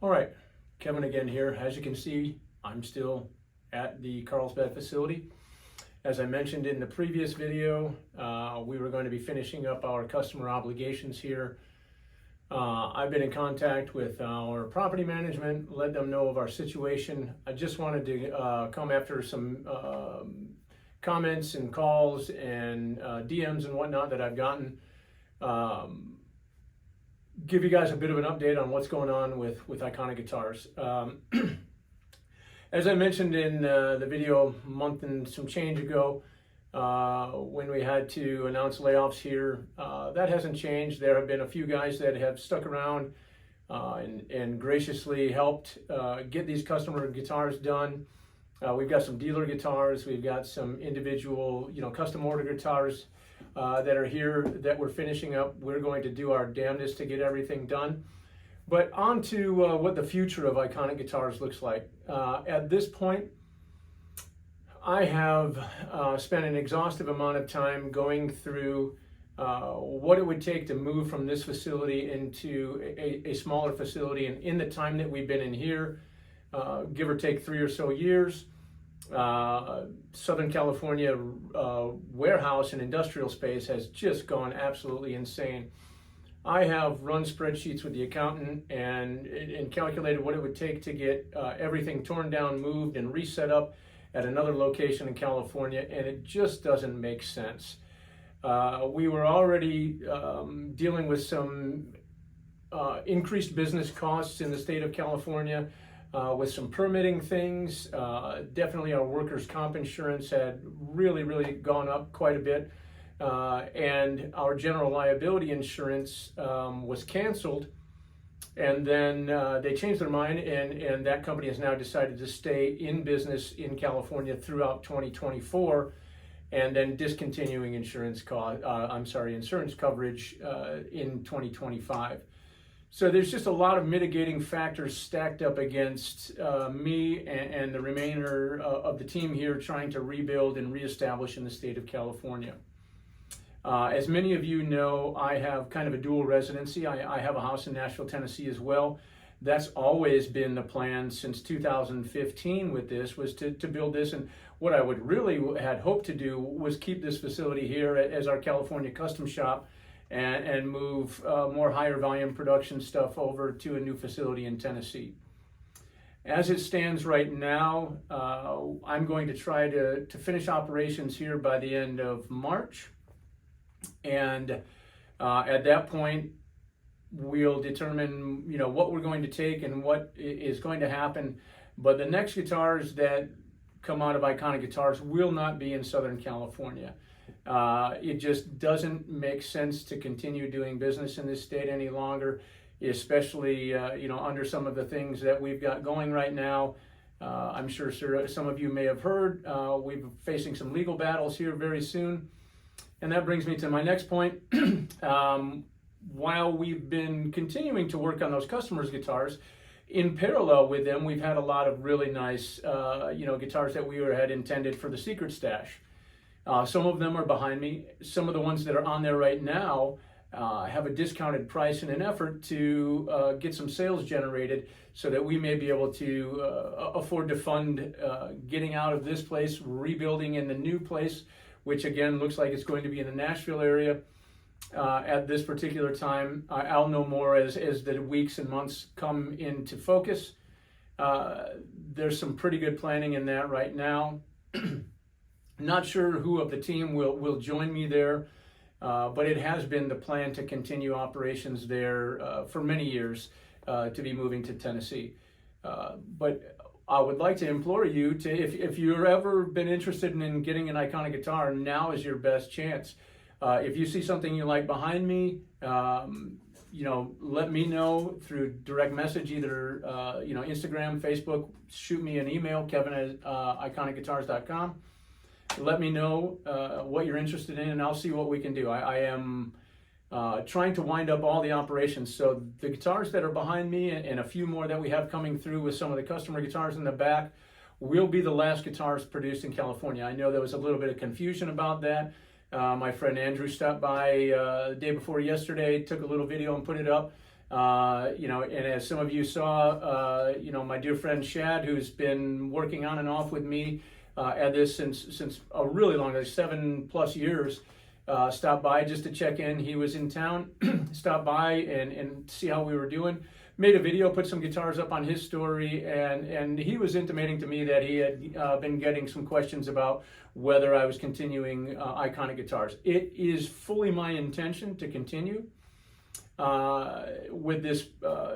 All right, Kevin again here. As you can see, I'm still at the Carlsbad facility. As I mentioned in the previous video, we were going to be finishing up our customer obligations here. I've been in contact with our property management, let them know of our situation. I just wanted to come after some comments and calls and DMs and whatnot that I've gotten. Give you guys a bit of an update on what's going on with Iconic Guitars. As I mentioned in the video a month and some change ago, when we had to announce layoffs here, that hasn't changed. There have been a few guys that have stuck around and graciously helped get these customer guitars done. We've got some dealer guitars, we've got some individual, custom order guitars that are here that we're finishing up. We're going to do our damnedest to get everything done. But on to what the future of Iconic Guitars looks like. At this point, I have spent an exhaustive amount of time going through what it would take to move from this facility into a smaller facility. And in the time that we've been in here, give or take 3 or so years, Southern California warehouse and industrial space has just gone absolutely insane. I have run spreadsheets with the accountant and calculated what it would take to get everything torn down, moved, and reset up at another location in California, and it just doesn't make sense. We were already dealing with some increased business costs in the state of California with some permitting things. Definitely our workers' comp insurance had really gone up quite a bit. And our general liability insurance was canceled, and then they changed their mind, and that company has now decided to stay in business in California throughout 2024, and then discontinuing insurance coverage in 2025. So there's just a lot of mitigating factors stacked up against me and the remainder of the team here trying to rebuild and reestablish in the state of California. As many of you know, I have kind of a dual residency. I have a house in Nashville, Tennessee as well. That's always been the plan since 2015 with this, was to build this. And what I would really had hoped to do was keep this facility here as our California custom shop and move more higher volume production stuff over to a new facility in Tennessee. As it stands right now, I'm going to try to finish operations here by the end of March. And at that point, we'll determine, what we're going to take and what is going to happen. But the next guitars that come out of Iconic Guitars will not be in Southern California. It just doesn't make sense to continue doing business in this state any longer, especially, under some of the things that we've got going right now. I'm sure some of you may have heard, we're facing some legal battles here very soon. And that brings me to my next point. While we've been continuing to work on those customers' guitars, in parallel with them, we've had a lot of really nice, guitars that we had intended for the secret stash. Some of them are behind me. Some of the ones that are on there right now have a discounted price in an effort to get some sales generated so that we may be able to afford to fund getting out of this place, rebuilding in the new place, which again looks like it's going to be in the Nashville area at this particular time. I'll know more as the weeks and months come into focus. There's some pretty good planning in that right now. Not sure who of the team will join me there, but it has been the plan to continue operations there for many years, to be moving to Tennessee. But I would like to implore you to, if you've ever been interested in getting an Iconic guitar, now is your best chance. If you see something you like behind me, let me know through direct message, either Instagram, Facebook. Shoot me an email, kevin@iconicguitars.com. Let me know what you're interested in, and I'll see what we can do. I am trying to wind up all the operations. So the guitars that are behind me and a few more that we have coming through with some of the customer guitars in the back will be the last guitars produced in California. I know there was a little bit of confusion about that. My friend Andrew stopped by the day before yesterday, took a little video and put it up. And as some of you saw, my dear friend Shad, who's been working on and off with me at this since a really long, like 7+ years, stopped by just to check in. He was in town, stopped by and see how we were doing. Made a video, put some guitars up on his story, and he was intimating to me that he had been getting some questions about whether I was continuing Iconic Guitars. It is fully my intention to continue with this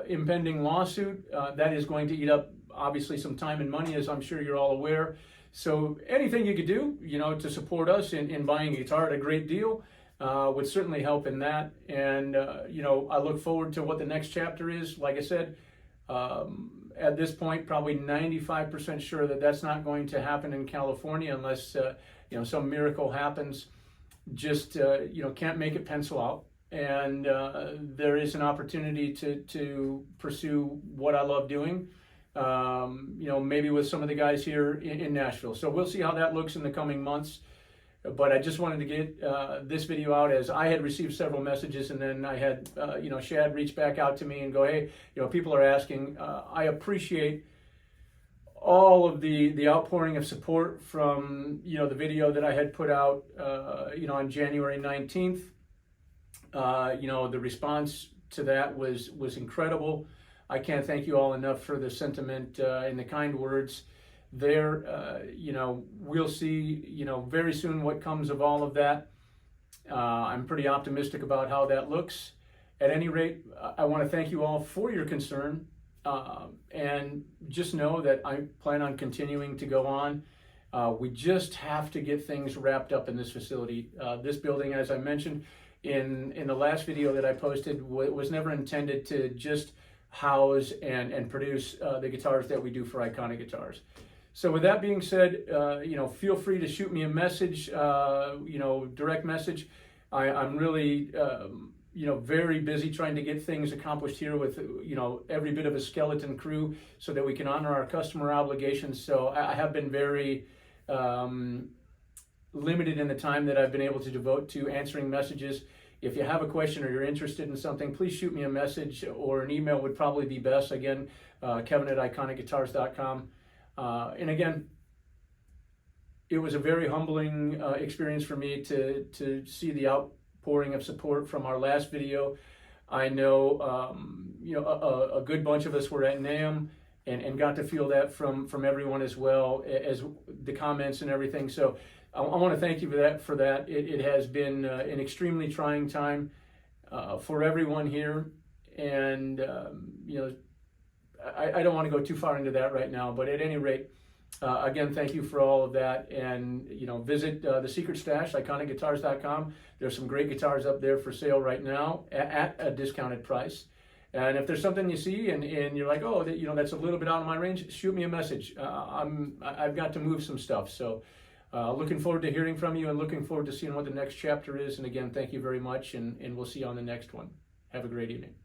impending lawsuit. That is going to eat up, obviously, some time and money, as I'm sure you're all aware. So anything you could do, to support us in buying a guitar at a great deal, would certainly help in that. And, I look forward to what the next chapter is. Like I said, at this point, probably 95% sure that that's not going to happen in California unless, some miracle happens. Just, can't make it pencil out. And there is an opportunity to pursue what I love doing, maybe with some of the guys here in Nashville. So we'll see how that looks in the coming months. But I just wanted to get this video out, as I had received several messages, and then I had, Shad reach back out to me and go, hey, people are asking. I appreciate all of the outpouring of support from, the video that I had put out, on January 19th. The response to that was incredible. I can't thank you all enough for the sentiment and the kind words there. We'll see, very soon what comes of all of that. I'm pretty optimistic about how that looks. At any rate, I want to thank you all for your concern, and just know that I plan on continuing to go on. We just have to get things wrapped up in this facility. This building, as I mentioned in the last video that I posted, was never intended to just house and produce the guitars that we do for Iconic Guitars. So with that being said, feel free to shoot me a message, direct message. I'm really, very busy trying to get things accomplished here with, every bit of a skeleton crew so that we can honor our customer obligations. So I have been very limited in the time that I've been able to devote to answering messages. If you have a question or you're interested in something, please shoot me a message, or an email would probably be best. Again, Kevin@iconicguitars.com. And again, it was a very humbling experience for me to see the outpouring of support from our last video. I know, a good bunch of us were at NAMM and got to feel that from everyone as well, as the comments and everything. So I want to thank you for that. It has been an extremely trying time for everyone here. And, I don't want to go too far into that right now, but at any rate, again, thank you for all of that. And, visit the Secret Stash, iconicguitars.com. There's some great guitars up there for sale right now at a discounted price. And if there's something you see and you're like, oh, that's a little bit out of my range, shoot me a message. I've got to move some stuff. So looking forward to hearing from you, and looking forward to seeing what the next chapter is. And again, thank you very much, and we'll see you on the next one. Have a great evening.